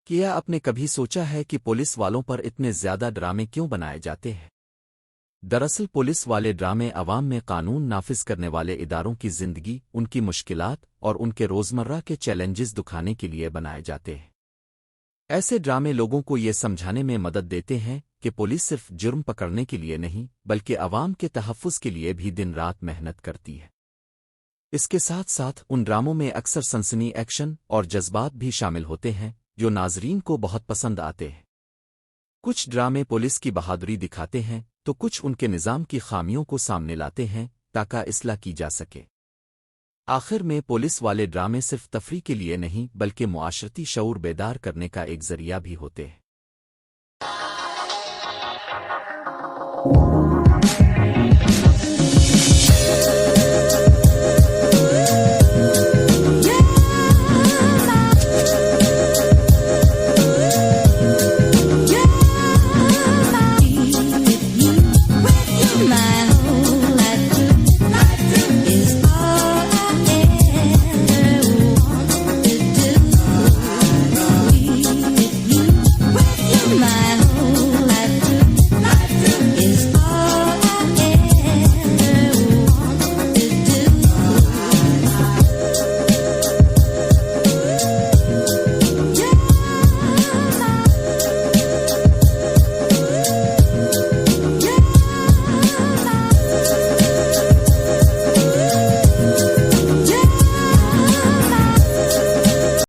کیا آپ نے کبھی سوچا ہے کہ پولیس والوں پر اتنے زیادہ ڈرامے کیوں بنائے جاتے ہیں؟ دراصل پولیس والے ڈرامے عوام میں قانون نافذ کرنے والے اداروں کی زندگی، ان کی مشکلات اور ان کے روزمرہ کے چیلنجز دکھانے کے لیے بنائے جاتے ہیں۔ ایسے ڈرامے لوگوں کو یہ سمجھانے میں مدد دیتے ہیں کہ پولیس صرف جرم پکڑنے کے لیے نہیں بلکہ عوام کے تحفظ کے لیے بھی دن رات محنت کرتی ہے۔ اس کے ساتھ ساتھ ان ڈراموں میں اکثر سنسنی ایکشن اور جذبات بھی شامل ہوتے ہیں جو ناظرین کو بہت پسند آتے ہیں۔ کچھ ڈرامے پولیس کی بہادری دکھاتے ہیں تو کچھ ان کے نظام کی خامیوں کو سامنے لاتے ہیں تاکہ اصلاح کی جا سکے۔ آخر میں پولیس والے ڈرامے صرف تفریح کے لیے نہیں بلکہ معاشرتی شعور بیدار کرنے کا ایک ذریعہ بھی ہوتے ہیں۔